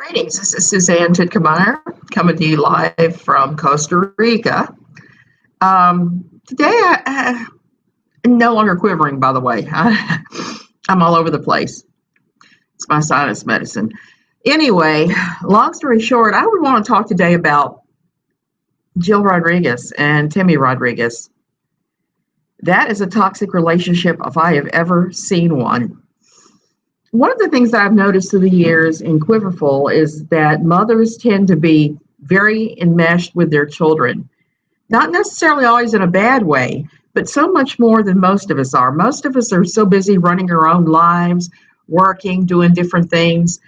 Greetings. This is Suzanne Titkemeyer coming to you live from Costa Rica. Today, I'm no longer quivering, by the way. I'm all over the place. It's my sinus medicine. Anyway, long story short, I would want to talk today about Jill Rodrigues and Timmy Rodrigues. That is a toxic relationship if I have ever seen one. One of the things that I've noticed through the years in Quiverful is that mothers tend to be very enmeshed with their children. Not necessarily always in a bad way, but so much more than most of us are. Most of us are so busy running our own lives, working, doing different things,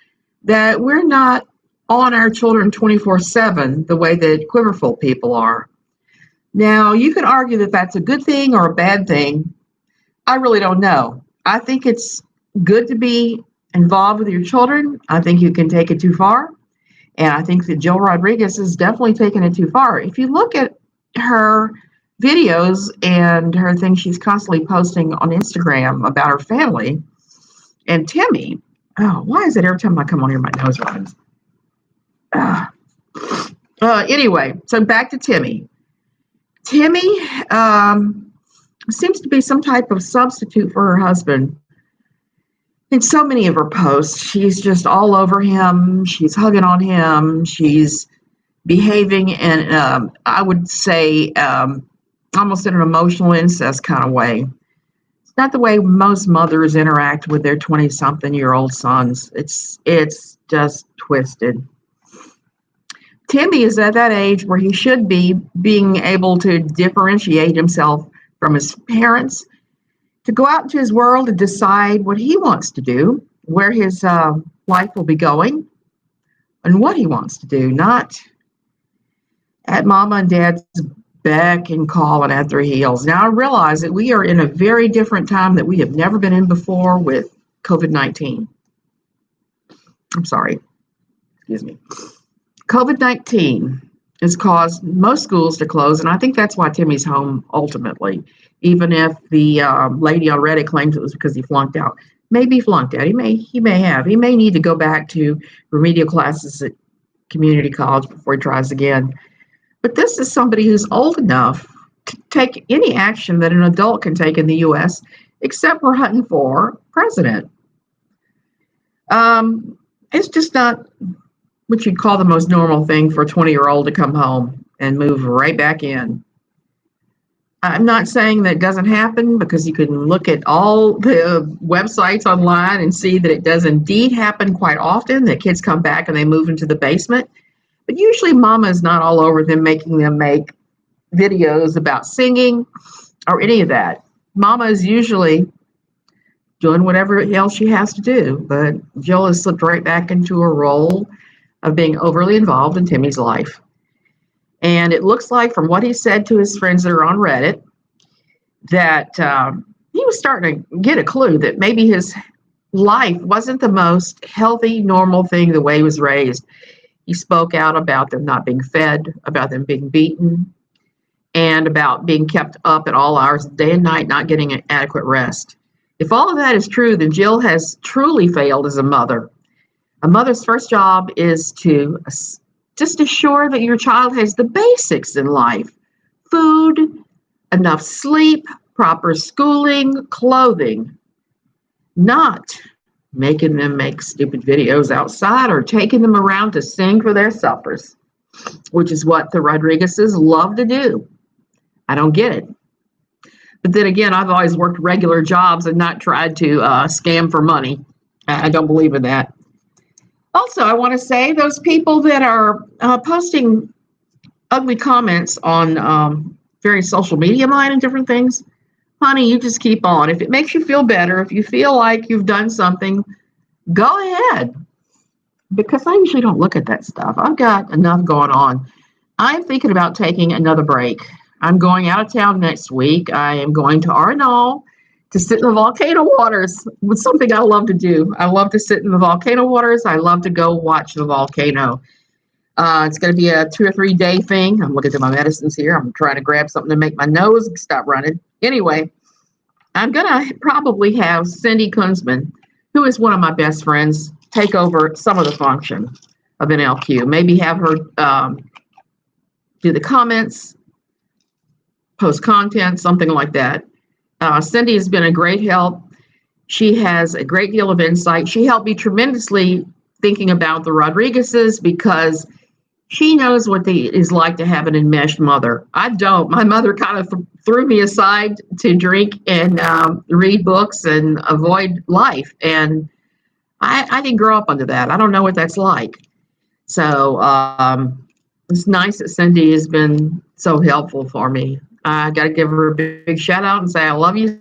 that we're not on our children 24/7 the way that Quiverful people are. Now, you could argue that that's a good thing or a bad thing. I really don't know. I think it's good to be involved with your children. I think you can take it too far. And I think that Jill Rodrigues is definitely taking it too far. If you look at her videos and her things she's constantly posting on Instagram about her family and Timmy, oh, why is it every time I come on here, my nose runs? Anyway, so back to Timmy. Timmy seems to be some type of substitute for her husband. In so many of her posts, she's just all over him. She's hugging on him. She's behaving in, I would say, almost in an emotional incest kind of way. It's not the way most mothers interact with their 20-something-year-old sons. It's just twisted. Timmy is at that age where he should be being able to differentiate himself from his parents, to go out into his world and decide what he wants to do, where his life will be going, and what he wants to do, not at mama and dad's beck and call and at their heels. Now, I realize that we are in a very different time that we have never been in before with COVID-19. I'm sorry. Excuse me. COVID-19 has caused most schools to close, and I think that's why Timmy's home ultimately, even if the lady on Reddit claims it was because he flunked out. Maybe he flunked out. He may have. He may need to go back to remedial classes at community college before he tries again. But this is somebody who's old enough to take any action that an adult can take in the U.S., except for hunting for president. It's just not what you'd call the most normal thing for a 20-year-old to come home and move right back in. I'm not saying that it doesn't happen, because you can look at all the websites online and see that it does indeed happen quite often, that kids come back and they move into the basement. But usually mama is not all over them, making them make videos about singing or any of that. Mama is usually doing whatever else she has to do. But Jill has slipped right back into a role of being overly involved in Timmy's life. And it looks like, from what he said to his friends that are on Reddit, that he was starting to get a clue that maybe his life wasn't the most healthy, normal thing the way he was raised. He spoke out about them not being fed, about them being beaten, and about being kept up at all hours, day and night, not getting an adequate rest. If all of that is true, then Jill has truly failed as a mother. A mother's first job is to just assure that your child has the basics in life: food, enough sleep, proper schooling, clothing. Not making them make stupid videos outside or taking them around to sing for their suppers, which is what the Rodrigueses love to do. I don't get it. But then again, I've always worked regular jobs and not tried to scam for money. I don't believe in that. Also, I want to say, those people that are posting ugly comments on various social media of mine and different things, honey, you just keep on. If it makes you feel better, if you feel like you've done something, go ahead. Because I usually don't look at that stuff. I've got enough going on. I'm thinking about taking another break. I'm going out of town next week. I am going to Arenal to sit in the volcano waters. It's something I love to do. I love to sit in the volcano waters. I love to go watch the volcano. It's going to be a 2 or 3 day thing. I'm looking at my medicines here. I'm trying to grab something to make my nose stop running. Anyway, I'm going to probably have Cindy Kunzman, who is one of my best friends, take over some of the function. of NLQ. Maybe have her do the comments, post content, something like that. Cindy has been a great help. She has a great deal of insight. She helped me tremendously thinking about the Rodrigueses because she knows what it is like to have an enmeshed mother. I don't. My mother kind of threw me aside to drink and read books and avoid life. And I didn't grow up under that. I don't know what that's like. So it's nice that Cindy has been so helpful for me. I got to give her a big shout out and say I love you,